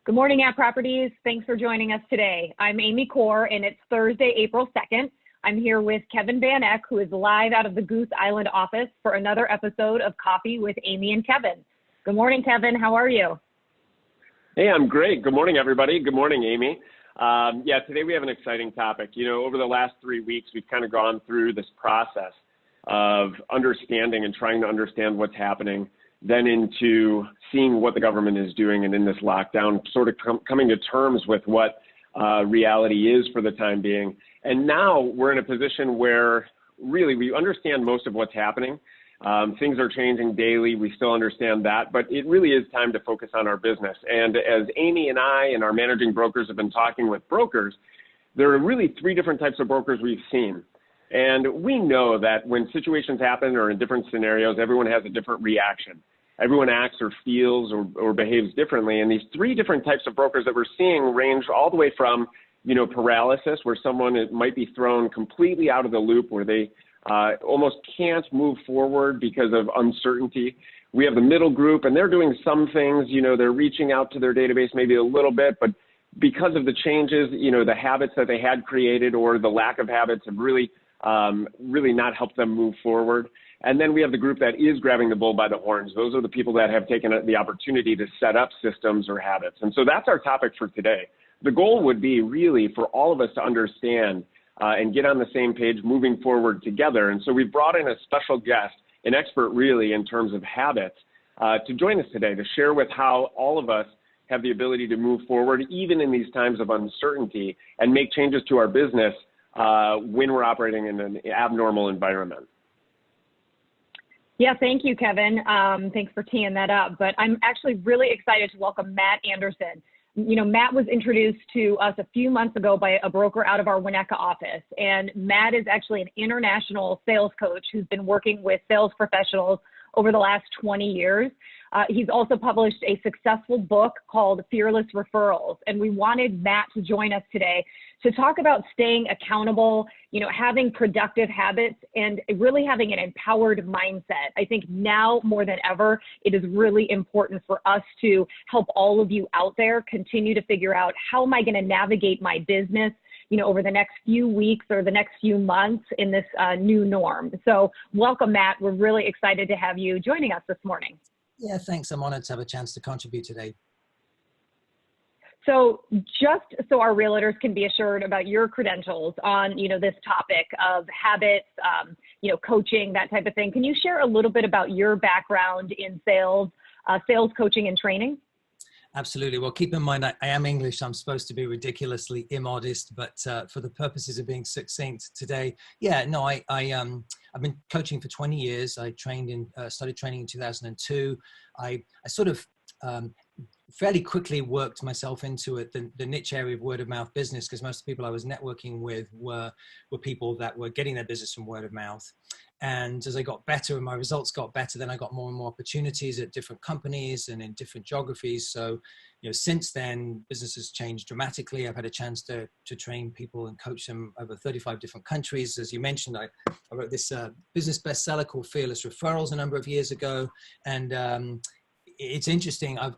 Good morning, App Properties. Thanks for joining us today. I'm Amy Corr, and it's Thursday, April 2nd. I'm here with Kevin Van Eck, who is live out of the Goose Island office for another episode of Coffee with Amy and Kevin. Good morning, Kevin. How are you? Hey, I'm great. Good morning, everybody. Good morning, Amy. Today we have an exciting topic. You know, over the last 3 weeks, we've kind of gone through this process of understanding and trying to understand what's happening, then into seeing what the government is doing, and in this lockdown, sort of coming to terms with what reality is for the time being. And now we're in a position where really we understand most of what's happening. Things are changing daily. We still understand that, but it really is time to focus on our business. And as Amy and I and our managing brokers have been talking with brokers, there are really 3 different types of brokers we've seen. And we know that when situations happen or in different scenarios, everyone has a different reaction. Everyone acts or feels or behaves differently. And these 3 different types of brokers that we're seeing range all the way from, paralysis, where someone might be thrown completely out of the loop, where they almost can't move forward because of uncertainty. We have the middle group, and they're doing some things, they're reaching out to their database maybe a little bit, but because of the changes, the habits that they had created or the lack of habits have really not helped them move forward. And then we have the group that is grabbing the bull by the horns. Those are the people that have taken the opportunity to set up systems or habits. And so that's our topic for today. The goal would be really for all of us to understand and get on the same page moving forward together. And so we've brought in a special guest, an expert really in terms of habits, to join us today to share with how all of us have the ability to move forward, even in these times of uncertainty, and make changes to our business when we're operating in an abnormal environment. Yeah, thank you, Kevin. Thanks for teeing that up. But I'm actually really excited to welcome Matt Anderson. Matt was introduced to us a few months ago by a broker out of our Winnetka office. And Matt is actually an international sales coach who's been working with sales professionals over the last 20 years. He's also published a successful book called Fearless Referrals. And we wanted Matt to join us today to talk about staying accountable, having productive habits, and really having an empowered mindset. I think now more than ever, it is really important for us to help all of you out there continue to figure out, how am I going to navigate my business over the next few weeks or the next few months in this new norm. So welcome, Matt. We're really excited to have you joining us this morning. Yeah, thanks. I'm honored to have a chance to contribute today. So just so our realtors can be assured about your credentials on, this topic of habits, coaching, that type of thing, can you share a little bit about your background in sales, sales coaching and training? Absolutely. Well, keep in mind, I am English. I'm supposed to be ridiculously immodest, but for the purposes of being succinct today, I've been coaching for 20 years. I started training in 2002. I sort of fairly quickly worked myself into it, the niche area of word of mouth business, because most of the people I was networking with were people that were getting their business from word of mouth. And as I got better and my results got better, then I got more and more opportunities at different companies and in different geographies. So, since then, business has changed dramatically. I've had a chance to train people and coach them over 35 different countries. As you mentioned, I wrote this business bestseller called Fearless Referrals a number of years ago. And it's interesting. I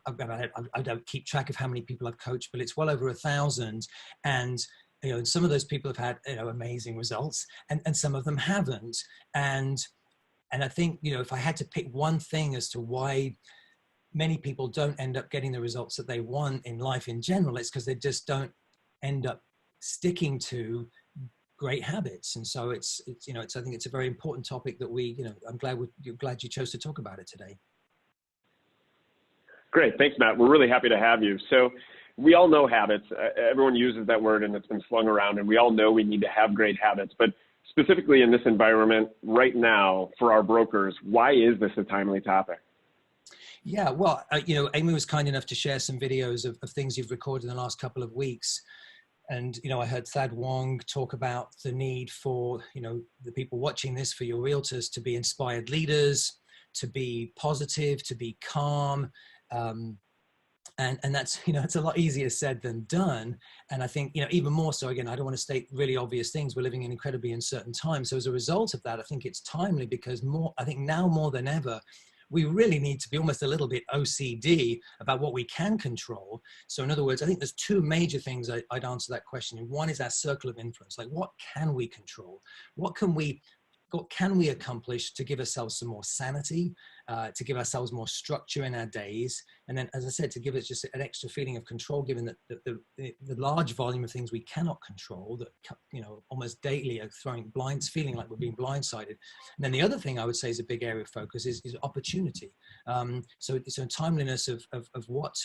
don't keep track of how many people I've coached, but it's well over 1,000. And some of those people have had amazing results, and some of them haven't. And I think if I had to pick one thing as to why many people don't end up getting the results that they want in life in general, it's because they just don't end up sticking to great habits. And so it's I think it's a very important topic that I'm glad you chose to talk about it today. Great. Thanks, Matt. We're really happy to have you. So we all know habits. Everyone uses that word and it's been slung around, and we all know we need to have great habits. But specifically in this environment right now for our brokers, why is this a timely topic? Yeah, well, Amy was kind enough to share some videos of things you've recorded in the last couple of weeks. And, I heard Thad Wong talk about the need for, the people watching this, for your realtors to be inspired leaders, to be positive, to be calm. And that's, it's a lot easier said than done. And I think, even more so, again, I don't want to state really obvious things. We're living in incredibly uncertain times. So as a result of that, I think it's timely because I think now more than ever, we really need to be almost a little bit OCD about what we can control. So in other words, I think there's two major things I'd answer that question. One is our circle of influence. Like, what can we control? What can we accomplish to give ourselves some more sanity, to give ourselves more structure in our days? And then, as I said, to give us just an extra feeling of control, given that the large volume of things we cannot control that, you know, almost daily are feeling like we're being blindsided. And then the other thing I would say is a big area of focus is opportunity. So timeliness of what,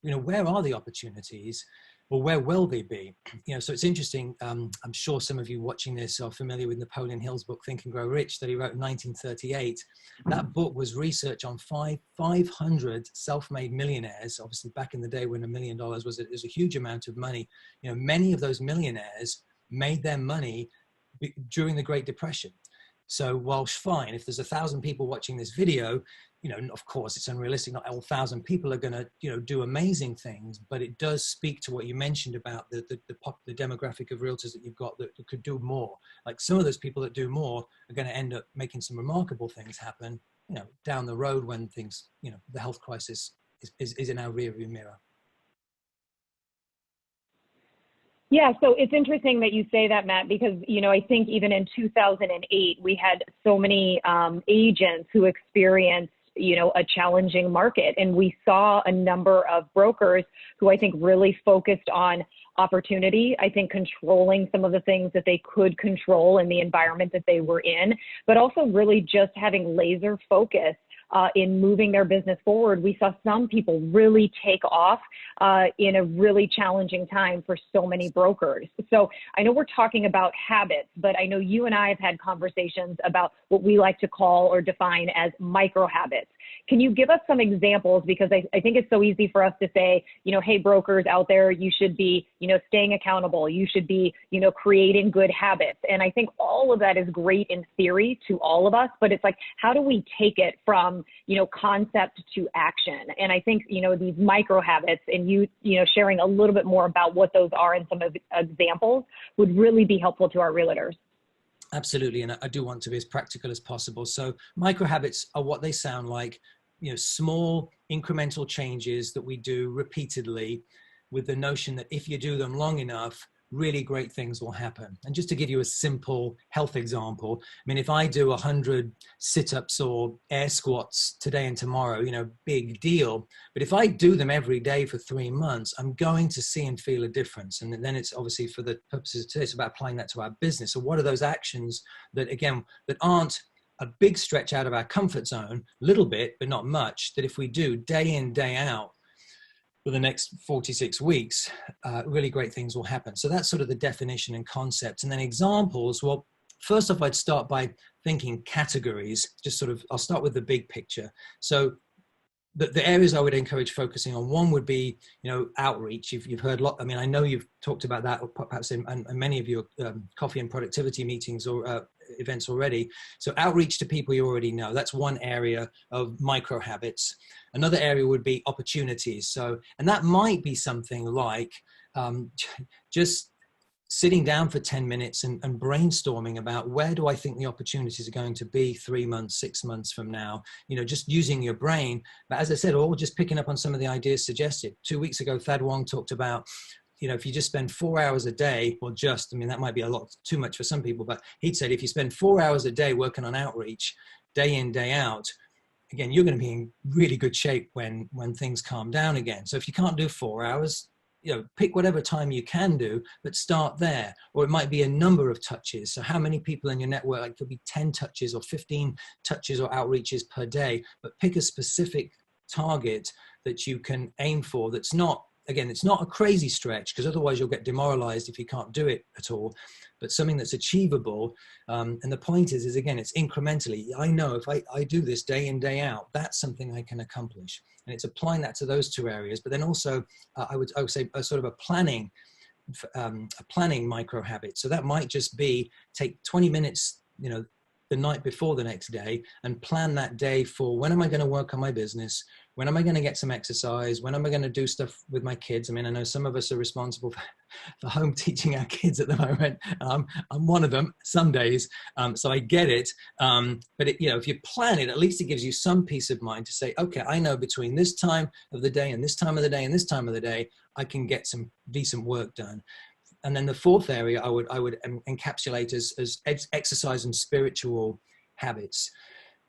you know, where are the opportunities? Or where will they be? You know, so it's interesting. I'm sure some of you watching this are familiar with Napoleon Hill's book, Think and Grow Rich, that he wrote in 1938. That book was research on 500 self-made millionaires. Obviously, back in the day when $1 million was a huge amount of money. You know, many of those millionaires made their money during the Great Depression. So while fine, if there's 1,000 people watching this video, you know, of course it's unrealistic. Not all 1,000 people are going to, you know, do amazing things, but it does speak to what you mentioned about the demographic of realtors that you've got that could do more. Like, some of those people that do more are going to end up making some remarkable things happen, you know, down the road when things, you know, the health crisis is in our rearview mirror. Yeah, so it's interesting that you say that, Matt, because, you know, I think even in 2008, we had so many agents who experienced, you know, a challenging market. And we saw a number of brokers who I think really focused on opportunity, I think controlling some of the things that they could control in the environment that they were in, but also really just having laser focus in moving their business forward. We saw some people really take off in a really challenging time for so many brokers. So I know we're talking about habits, but I know you and I have had conversations about what we like to call or define as micro habits. Can you give us some examples? Because I think it's so easy for us to say, you know, hey, brokers out there, you should be, you know, staying accountable. You should be, you know, creating good habits. And I think all of that is great in theory to all of us, but it's like, how do we take it from, you know, concept to action? And I think, you know, these micro habits and you know, sharing a little bit more about what those are and some of the examples would really be helpful to our realtors. Absolutely. And I do want to be as practical as possible. So micro habits are what they sound like, you know, small incremental changes that we do repeatedly with the notion that if you do them long enough, really great things will happen. And just to give you a simple health example, I mean, if I do 100 sit-ups or air squats today and tomorrow, you know, big deal. But if I do them every day for 3 months, I'm going to see and feel a difference. And then it's obviously, for the purposes of today, it's about applying that to our business. So what are those actions that, again, that aren't a big stretch out of our comfort zone, little bit, but not much, that if we do day in, day out, for the next 46 weeks, really great things will happen. So that's sort of the definition and concept. And then examples, well, first off, I'd start by thinking categories, just sort of, I'll start with the big picture. So the areas I would encourage focusing on, one would be, you know, outreach. You've heard a lot. I mean, I know you've talked about that perhaps in many of your coffee and productivity meetings or events already. So outreach to people you already know, that's one area of micro habits. Another area would be opportunities. So, and that might be something like just sitting down for 10 minutes and brainstorming about where do I think the opportunities are going to be 3 months, 6 months from now, you know, just using your brain. But as I said, or just picking up on some of the ideas suggested. 2 weeks ago, Thad Wong talked about, you know, if you just spend 4 hours a day, well, I mean, that might be a lot too much for some people, but he'd said if you spend 4 hours a day working on outreach, day in, day out, again, you're going to be in really good shape when things calm down again. So if you can't do 4 hours, you know, pick whatever time you can do, but start there. Or it might be a number of touches. So how many people in your network, like, it could be 10 touches or 15 touches or outreaches per day, but pick a specific target that you can aim for. That's not, again, it's not a crazy stretch, because otherwise you'll get demoralized if you can't do it at all, but something that's achievable. And the point is again, it's incrementally. I know if I do this day in, day out, that's something I can accomplish. And it's applying that to those two areas. But then also, I would say a sort of a planning micro habit. So that might just be take 20 minutes, you know, the night before the next day, and plan that day for when am I going to work on my business? When am I going to get some exercise? When am I going to do stuff with my kids? I mean, I know some of us are responsible for home teaching our kids at the moment. I'm one of them some days, so I get it. But if you plan it, at least it gives you some peace of mind to say, okay, I know between this time of the day and this time of the day and this time of the day, I can get some decent work done. And then the fourth area I would encapsulate as exercise and spiritual habits.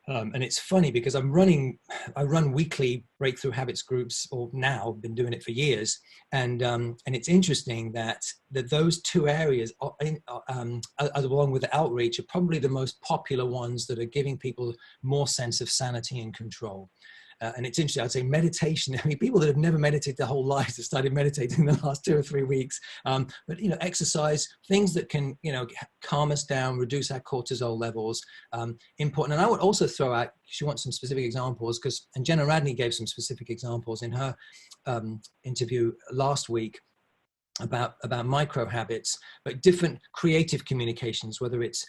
And it's funny because I run weekly breakthrough habits groups, or now been doing it for years. And it's interesting that those two areas, along with the outreach, are probably the most popular ones that are giving people more sense of sanity and control. And it's interesting, I'd say meditation, I mean, people that have never meditated their whole lives have started meditating in the last 2 or 3 weeks. But, exercise, things that can, calm us down, reduce our cortisol levels, important. And I would also throw out, she wants some specific examples, and Jenna Radney gave some specific examples in her interview last week about micro habits, but different creative communications, whether it's,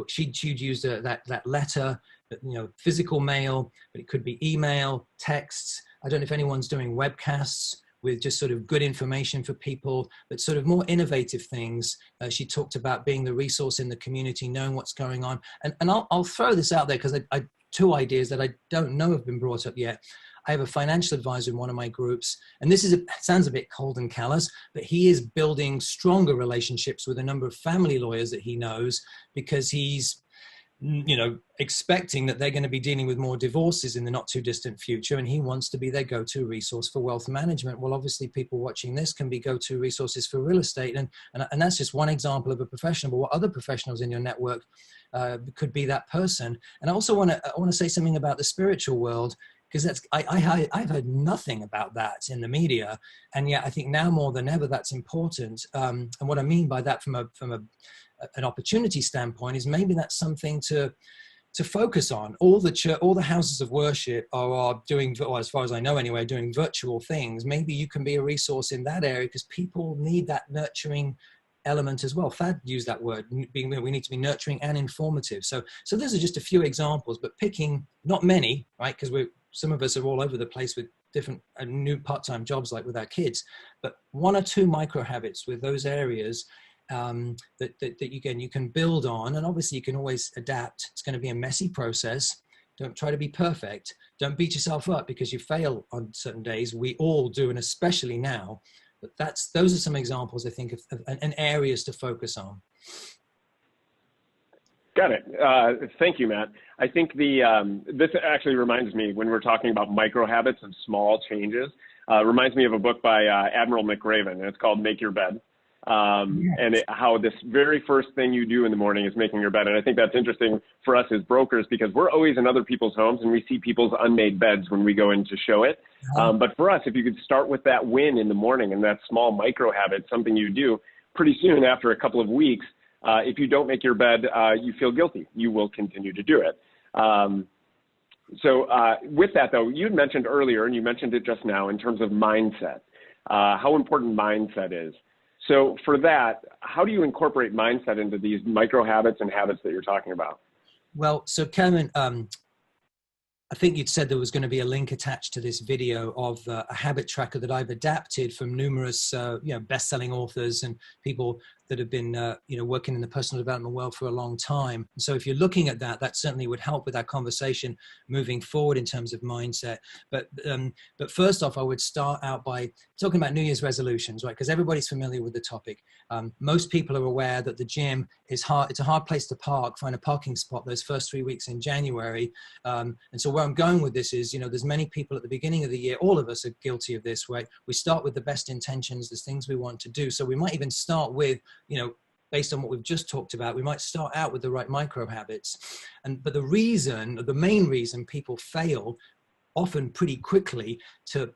she'd used that letter, physical mail, but it could be email, texts. I don't know if anyone's doing webcasts with just sort of good information for people, but sort of more innovative things. She talked about being the resource in the community, knowing what's going on. And I'll throw this out there because I 2 ideas that I don't know have been brought up yet. I have a financial advisor in one of my groups, and this sounds a bit cold and callous, but he is building stronger relationships with a number of family lawyers that he knows, because he's expecting that they're going to be dealing with more divorces in the not too distant future, and he wants to be their go-to resource for wealth management. Well, obviously people watching this can be go-to resources for real estate, and that's just one example of a professional. But what other professionals in your network could be that person? And I also want to say something about the spiritual world, because I've heard nothing about that in the media, and yet I think now more than ever that's important. And what I mean by that from an opportunity standpoint is maybe that's something to focus on. All the houses of worship are doing, or as far as I know anyway, doing virtual things. Maybe you can be a resource in that area, because people need that nurturing element as well. Fad used that word, we need to be nurturing and informative. So those are just a few examples, but picking not many, right? Because some of us are all over the place with different new part-time jobs, like with our kids, but 1 or 2 micro habits with those areas that you can build on. And obviously you can always adapt. It's going to be a messy process. Don't try to be perfect. Don't beat yourself up because you fail on certain days. We all do, and especially now. But those are some examples, I think, of and areas to focus on. Got it. Thank you, Matt. I think this actually reminds me, when we're talking about micro habits and small changes, reminds me of a book by Admiral McRaven, and it's called Make Your Bed. And how this very first thing you do in the morning is making your bed. And I think that's interesting for us as brokers, because we're always in other people's homes and we see people's unmade beds when we go in to show it. But for us, if you could start with that win in the morning and that small micro habit, something you do, pretty soon after a couple of weeks, if you don't make your bed, you feel guilty. You will continue to do it. So with that, though, you mentioned earlier, and you mentioned it just now, in terms of mindset, how important mindset is. So for that, how do you incorporate mindset into these micro habits and habits that you're talking about? Well, so Kevin, I think you'd said there was going to be a link attached to this video of a habit tracker that I've adapted from numerous, best-selling authors and people that have been, working in the personal development world for a long time. So if you're looking at that, that certainly would help with our conversation moving forward in terms of mindset. But first off, I would start out by talking about New Year's resolutions, right? Because everybody's familiar with the topic. Most people are aware that the gym is hard. It's a hard place to park, find a parking spot those first 3 weeks in January. And so where I'm going with this is, there's many people at the beginning of the year, all of us are guilty of this, right? We start with the best intentions, there's things we want to do. So we might even start with, based on what we've just talked about, we might start out with the right micro habits. But the main reason people fail often pretty quickly to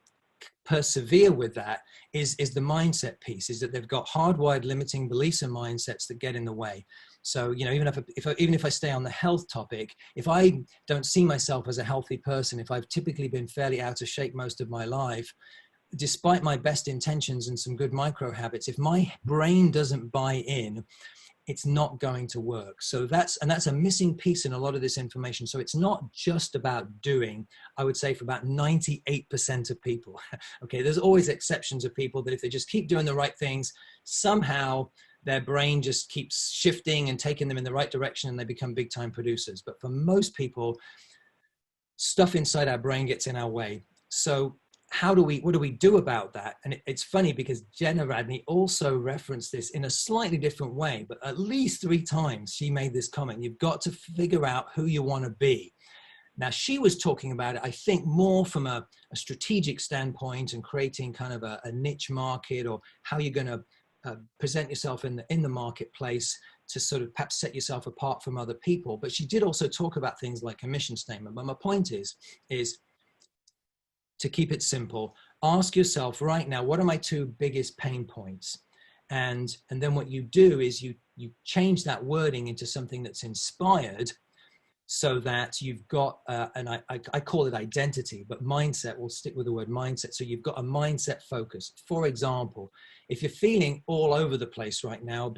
persevere with that is the mindset piece, is that they've got hardwired limiting beliefs and mindsets that get in the way. So, even if I stay on the health topic, if I don't see myself as a healthy person, if I've typically been fairly out of shape most of my life, despite my best intentions and some good micro habits, if my brain doesn't buy in, it's not going to work. So that's a missing piece in a lot of this information. So it's not just about doing, I would say for about 98% of people. Okay, there's always exceptions of people that if they just keep doing the right things, somehow their brain just keeps shifting and taking them in the right direction and they become big time producers. But for most people, stuff inside our brain gets in our way. So what do we do about that? And it's funny because Jenna Radney also referenced this in a slightly different way, but at least 3 times she made this comment. You've got to figure out who you want to be. Now, she was talking about it, I think, more from a strategic standpoint and creating kind of a niche market, or how you're going to present yourself in the marketplace to sort of perhaps set yourself apart from other people. But she did also talk about things like a mission statement. But my point is to keep it simple, ask yourself right now, what are my 2 biggest pain points? And then what you do is you change that wording into something that's inspired, so that you've got, and I call it identity, but mindset, we'll stick with the word mindset. So you've got a mindset focus. For example, if you're feeling all over the place right now,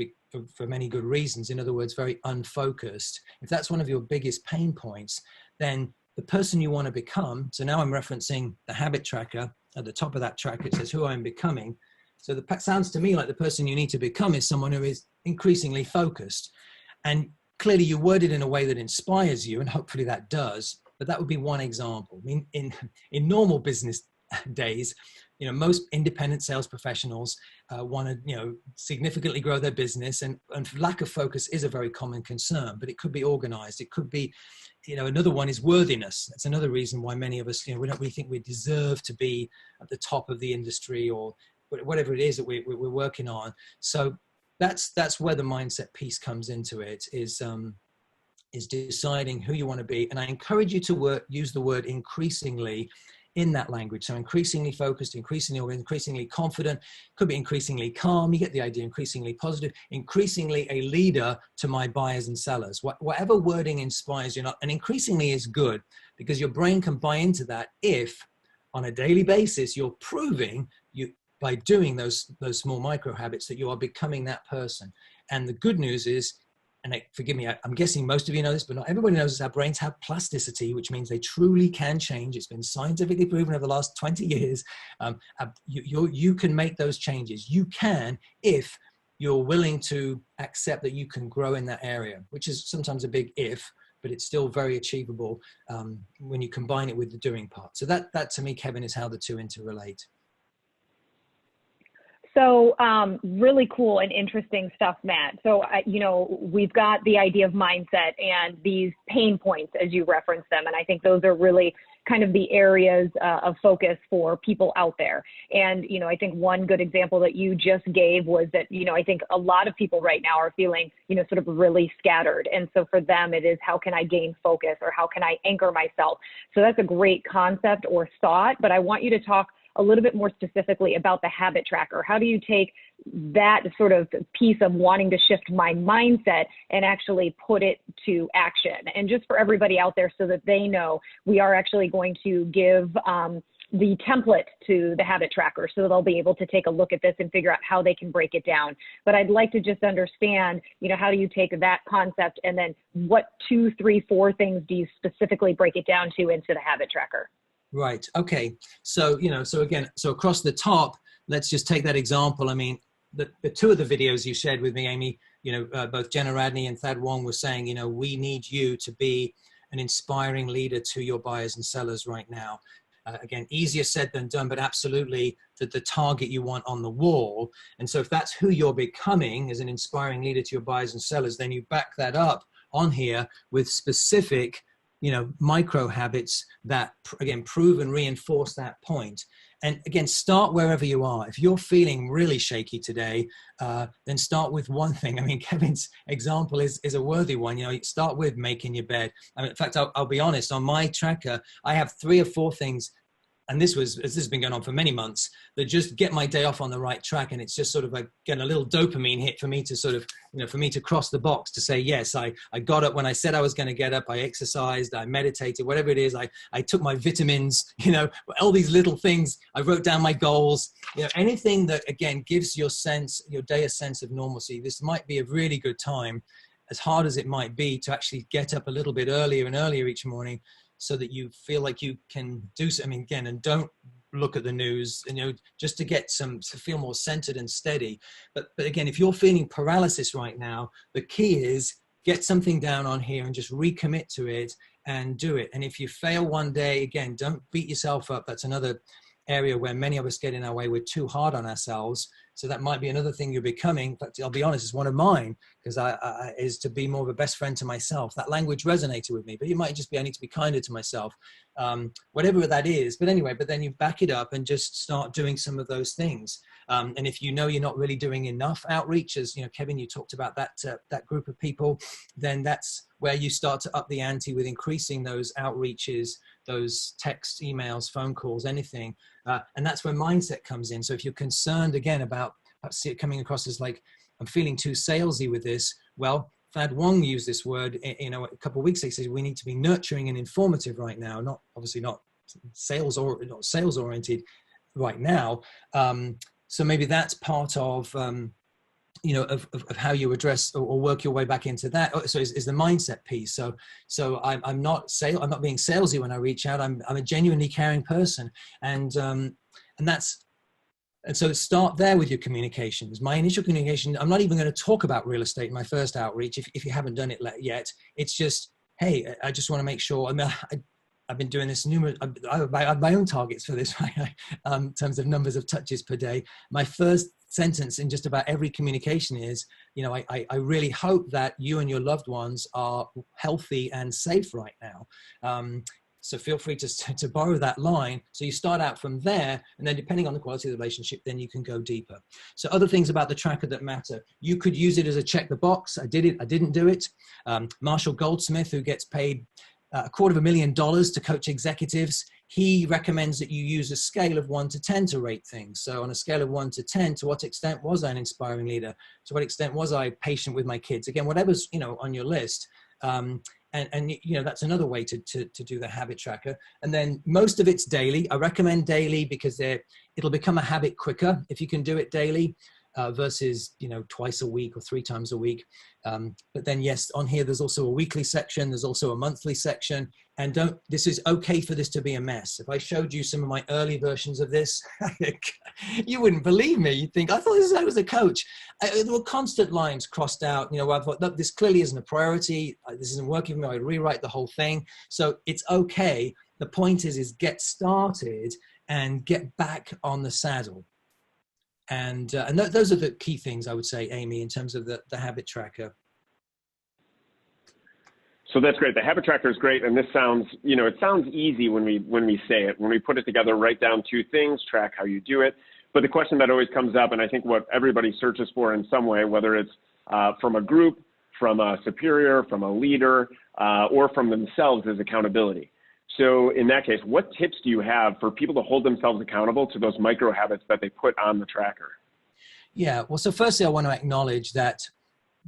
for many good reasons, in other words, very unfocused, if that's one of your biggest pain points, then the person you want to become, so now I'm referencing the habit tracker. At the top of that tracker, it says who I'm becoming. So it sounds to me like the person you need to become is someone who is increasingly focused. And clearly you word it in a way that inspires you, and hopefully that does, but that would be one example. I mean, in normal business days, most independent sales professionals want to, significantly grow their business, and lack of focus is a very common concern, but it could be organized. It could be, another one is worthiness. That's another reason why many of us, we don't really think we deserve to be at the top of the industry or whatever it is that we're working on. So that's where the mindset piece comes into it, is deciding who you want to be. And I encourage you to use the word increasingly in that language. So increasingly focused, increasingly confident, could be increasingly calm. You get the idea, increasingly positive, increasingly a leader to my buyers and sellers. Whatever wording inspires you, and increasingly is good, because your brain can buy into that if on a daily basis you're proving by doing those small micro habits that you are becoming that person. And the good news is, and forgive me, I'm guessing most of you know this, but not everybody knows this, our brains have plasticity, which means they truly can change. It's been scientifically proven over the last 20 years. You can make those changes. You can, if you're willing to accept that you can grow in that area, which is sometimes a big if, but it's still very achievable when you combine it with the doing part. So that to me, Kevin, is how the 2 interrelate. So really cool and interesting stuff, Matt. So, we've got the idea of mindset and these pain points as you reference them. And I think those are really kind of the areas of focus for people out there. And, I think one good example that you just gave was that, I think a lot of people right now are feeling, sort of really scattered. And so for them, it is, how can I gain focus, or how can I anchor myself? So that's a great concept or thought, but I want you to talk a little bit more specifically about the habit tracker. How do you take that sort of piece of wanting to shift my mindset and actually put it to action? And just for everybody out there, so that they know, we are actually going to give the template to the habit tracker, so they'll be able to take a look at this and figure out how they can break it down. But I'd like to just understand, how do you take that concept, and then what 2, 3, 4 things do you specifically break it down to into the habit tracker? Right. Okay. So, so across the top, let's just take that example. I mean, the 2 of the videos you shared with me, Amy, both Jenna Radney and Thad Wong were saying, we need you to be an inspiring leader to your buyers and sellers right now. Again, easier said than done, but absolutely the target you want on the wall. And so if that's who you're becoming as an inspiring leader to your buyers and sellers, then you back that up on here with specific micro habits that, again, prove and reinforce that point. And again, start wherever you are. If you're feeling really shaky today, then start with one thing. I mean, Kevin's example is a worthy one. Start with making your bed. I mean, in fact, I'll be honest, on my tracker, I have 3 or 4 things and this has been going on for many months, that just get my day off on the right track. And it's just sort of like getting a little dopamine hit for me to sort of, for me to cross the box to say, yes, I got up when I said I was going to get up. I exercised, I meditated, whatever it is. I took my vitamins, all these little things. I wrote down my goals, anything that, again, gives your day a sense of normalcy. This might be a really good time, as hard as it might be, to actually get up a little bit earlier and earlier each morning, so that you feel like you can do something again, and don't look at the news, just to feel more centered and steady. But again, if you're feeling paralysis right now, the key is get something down on here and just recommit to it and do it. And if you fail one day, again, don't beat yourself up. That's another area where many of us get in our way. We're too hard on ourselves. So that might be another thing you're becoming. In fact, I'll be honest, it's one of mine, because is to be more of a best friend to myself. That language resonated with me, but it might just be, I need to be kinder to myself, whatever that is. But anyway, but then you back it up and just start doing some of those things. And if you're not really doing enough outreach, as Kevin, you talked about that group of people, then that's where you start to up the ante with increasing those outreaches, those texts, emails, phone calls, anything. And that's where mindset comes in. So if you're concerned, again, about perhaps it coming across as like, I'm feeling too salesy with this, well, Thad Wong used this word, a couple of weeks ago. He said we need to be nurturing and informative right now, not sales oriented right now. So maybe that's part of, of how you address or work your way back into that. So is the mindset piece. So I'm not being salesy when I reach out. I'm a genuinely caring person, and so start there with your communications. My initial communication, I'm not even going to talk about real estate in my first outreach if you haven't done it yet. It's just, hey, I just want to make sure. I've been doing this I have my own targets for this, right? In terms of numbers of touches per day. My first sentence in just about every communication is, I really hope that you and your loved ones are healthy and safe right now. So feel free to borrow that line. So you start out from there, and then depending on the quality of the relationship, then you can go deeper. So other things about the tracker that matter. You could use it as a check the box. I did it, I didn't do it. Marshall Goldsmith, who gets paid $250,000 to coach executives, he recommends that you use a scale of 1 to 10 to rate things. So on a scale of 1 to 10, to what extent was I an inspiring leader? To what extent was I patient with my kids? Again, whatever's on your list. And that's another way to do the habit tracker. And then most of it's daily. I recommend daily because it'll become a habit quicker if you can do it daily. Versus twice a week or 3 times a week. But then yes, on here there's also a weekly section, there's also a monthly section, and this is okay for this to be a mess. If I showed you some of my early versions of this, you wouldn't believe me. You'd think I thought I was a coach. There were constant lines crossed out. I thought, look, this clearly isn't a priority. This isn't working for me. I'd rewrite the whole thing. So it's okay. The point is get started and get back on the saddle. And those are the key things I would say, Amy, in terms of the habit tracker. So that's great. The habit tracker is great, and this sounds, it sounds easy when we say it. When we put it together, write down 2 things, track how you do it. But the question that always comes up, and I think what everybody searches for in some way, whether it's from a group, from a superior, from a leader, or from themselves, is accountability. So in that case, what tips do you have for people to hold themselves accountable to those micro habits that they put on the tracker? Yeah, well, so firstly, I want to acknowledge that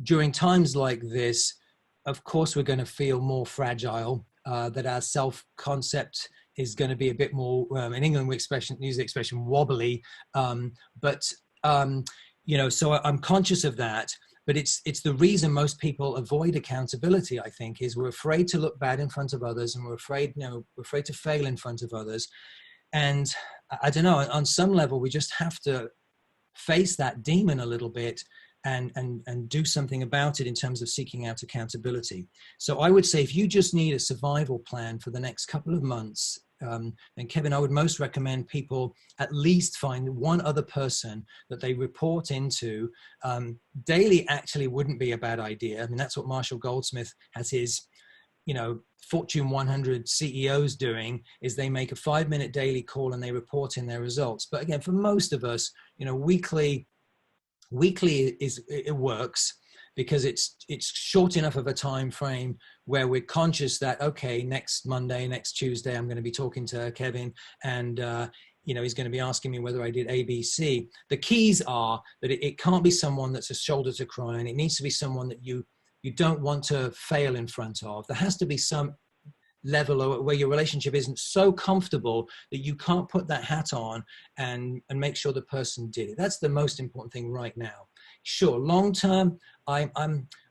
during times like this, of course, we're going to feel more fragile, that our self-concept is going to be a bit more, in England, we use the expression wobbly. So I'm conscious of that. But it's the reason most people avoid accountability, I think, is we're afraid to look bad in front of others, and we're afraid to fail in front of others. And I don't know, on some level, we just have to face that demon a little bit and do something about it in terms of seeking out accountability. So I would say if you just need a survival plan for the next couple of months, and Kevin, I would most recommend people at least find one other person that they report into. Daily actually wouldn't be a bad idea. I mean, that's what Marshall Goldsmith has his, Fortune 100 CEOs doing, is they make a 5-minute daily call and they report in their results. But again, for most of us, weekly it works. because it's short enough of a time frame where we're conscious that, okay, next Monday, next Tuesday, I'm going to be talking to Kevin, and he's going to be asking me whether I did A, B, C. The keys are that it can't be someone that's a shoulder to cry on. It needs to be someone that you don't want to fail in front of. There has to be some level where your relationship isn't so comfortable that you can't put that hat on and make sure the person did it. That's the most important thing right now. Sure, long term, I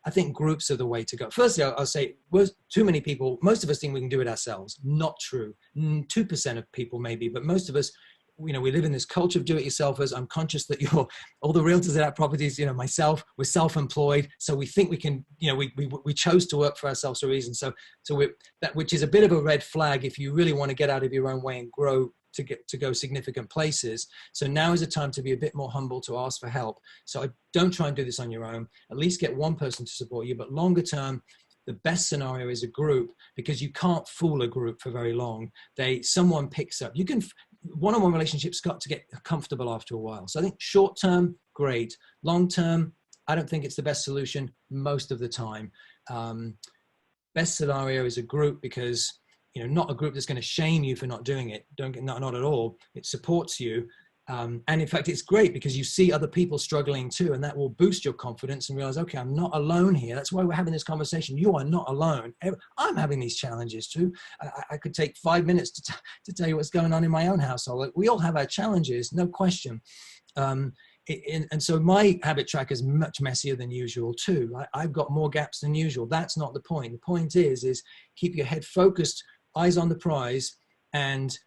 think groups are the way to go. Firstly, I'll say, too many people, most of us think we can do it ourselves. Not true. 2% of people maybe, but most of us, we live in this culture of do-it-yourselfers. I'm conscious that all the realtors at our properties, myself, we're self-employed. So we think we can, we chose to work for ourselves for a reason. So which is a bit of a red flag if you really want to get out of your own way and grow to go significant places. So now is a time to be a bit more humble, to ask for help. So I don't try and do this on your own. At least get one person to support you. But longer term, the best scenario is a group, because you can't fool a group for very long. Someone picks up. You can. One-on-one relationships got to get comfortable after a while. So I think short term, great. Long term, I don't think it's the best solution most of the time. Best scenario is a group, because not a group that's going to shame you for not doing it. Not at all. It supports you. And in fact, it's great because you see other people struggling too, and that will boost your confidence and realize, okay, I'm not alone here. That's why we're having this conversation. You are not alone. I'm having these challenges too. I could take 5 minutes to tell you what's going on in my own household. We all have our challenges, no question. And so my habit tracker is much messier than usual too. I've got more gaps than usual. That's not the point. The point is keep your head focused, eyes on the prize, and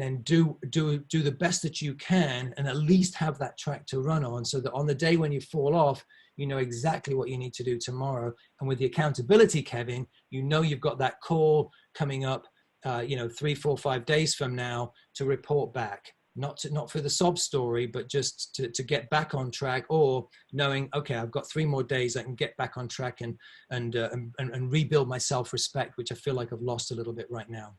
then do the best that you can, and at least have that track to run on, so that on the day when you fall off, you know exactly what you need to do tomorrow. And with the accountability, Kevin, you've got that call coming up, 3, 4, 5 days from now to report back. Not for the sob story, but just to get back on track, or knowing, okay, I've got 3 more days, I can get back on track and rebuild my self-respect, which I feel like I've lost a little bit right now.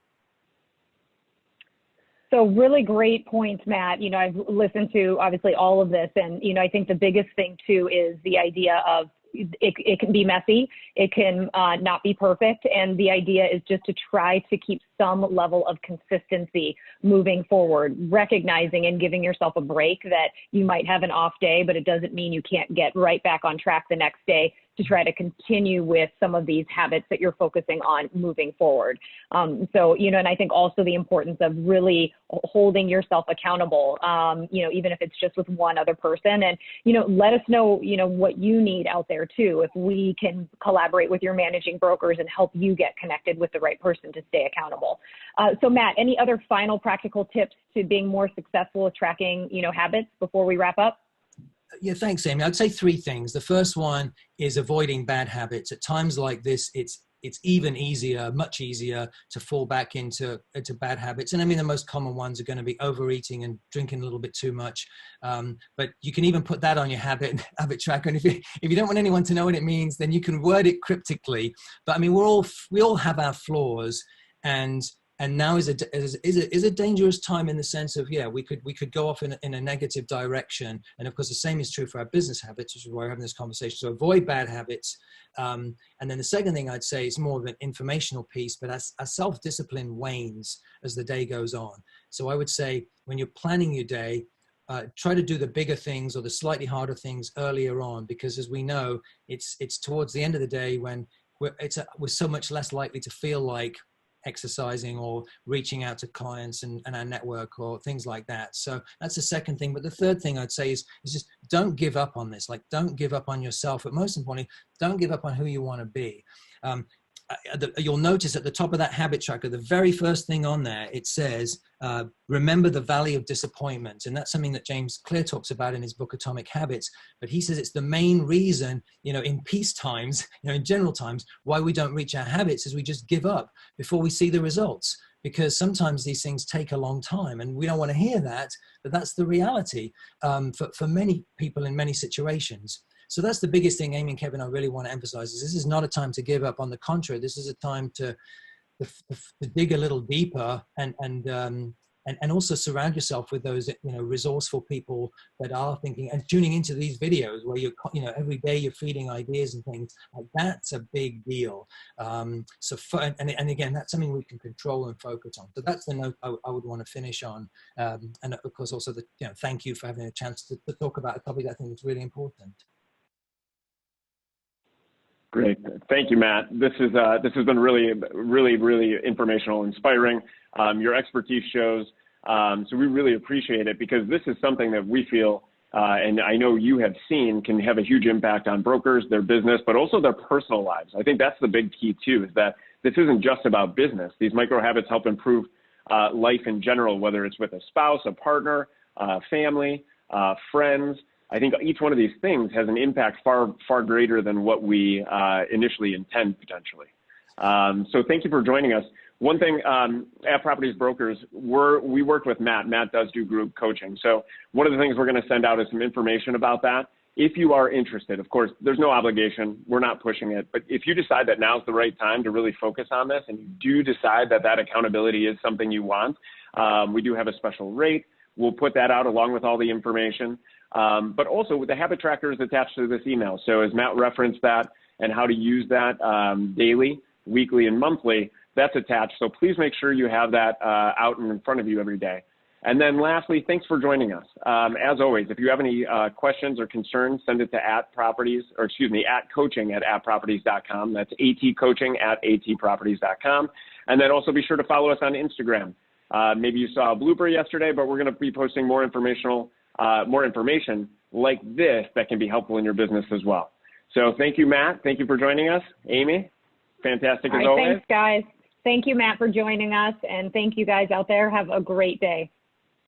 So really great points, Matt. I've listened to obviously all of this, and, I think the biggest thing too is the idea of it can be messy. It can not be perfect. And the idea is just to try to keep some level of consistency moving forward, recognizing and giving yourself a break that you might have an off day, but it doesn't mean you can't get right back on track the next day to try to continue with some of these habits that you're focusing on moving forward. And I think also the importance of really holding yourself accountable, even if it's just with one other person, and, let us know, what you need out there too, if we can collaborate with your managing brokers and help you get connected with the right person to stay accountable. So Matt, any other final practical tips to being more successful at tracking, habits before we wrap up? Yeah, thanks, Amy. I'd say 3 things. The first one is avoiding bad habits. At times like this, it's even easier, much easier to fall back into bad habits. And I mean, the most common ones are going to be overeating and drinking a little bit too much. But you can even put that on your habit tracker. And if you don't want anyone to know what it means, then you can word it cryptically. But I mean, we all have our flaws, and now is a dangerous time in the sense of, we could go off in a negative direction. And of course, the same is true for our business habits, which is why we're having this conversation. So avoid bad habits. And then the second thing I'd say is more of an informational piece, but our self-discipline wanes as the day goes on. So I would say when you're planning your day, try to do the bigger things or the slightly harder things earlier on, because as we know, it's towards the end of the day when we're so much less likely to feel like exercising or reaching out to clients and our network or things like that. So that's the second thing. But the third thing I'd say is just don't give up on this. Like, don't give up on yourself, but most importantly, don't give up on who you want to be. You'll notice at the top of that habit tracker, the very first thing on there, it says, remember the valley of disappointment. And that's something that James Clear talks about in his book, Atomic Habits. But he says it's the main reason, in peace times, in general times, why we don't reach our habits is we just give up before we see the results. Because sometimes these things take a long time, and we don't want to hear that, but that's the reality for many people in many situations. So that's the biggest thing, Amy and Kevin, I really want to emphasize is this is not a time to give up. On the contrary, this is a time to dig a little deeper and and also surround yourself with those, resourceful people that are thinking and tuning into these videos where every day you're feeding ideas and things. Like, that's a big deal. And again, that's something we can control and focus on. So that's the note I would want to finish on. And of course, also thank you for having a chance to talk about a topic that I think is really important. Great. Thank you, Matt. This has been really, really, really informational, inspiring. Your expertise shows. So we really appreciate it, because this is something that we feel, and I know you have seen, can have a huge impact on brokers, their business, but also their personal lives. I think that's the big key too, is that this isn't just about business. These micro habits help improve life in general, whether it's with a spouse, a partner, family, friends. I think each one of these things has an impact far, far greater than what we initially intend, potentially. So thank you for joining us. One thing, at Properties Brokers, we work with Matt. Matt does do group coaching. So one of the things we're going to send out is some information about that. If you are interested, of course, there's no obligation. We're not pushing it. But if you decide that now's the right time to really focus on this, and you do decide that that accountability is something you want, we do have a special rate. We'll put that out along with all the information. But also, with the habit tracker is attached to this email. So as Matt referenced that and how to use that daily, weekly, and monthly, that's attached. So please make sure you have that out and in front of you every day. And then lastly, thanks for joining us. As always, if you have any questions or concerns, send it to @coaching@properties.com. That's atcoaching@atproperties.com. And then also be sure to follow us on Instagram. Maybe you saw a blooper yesterday, but we're going to be posting more information like this that can be helpful in your business as well. So thank you, Matt. Thank you for joining us. Amy, fantastic as always. Thanks, guys. Thank you, Matt, for joining us. And thank you guys out there. Have a great day.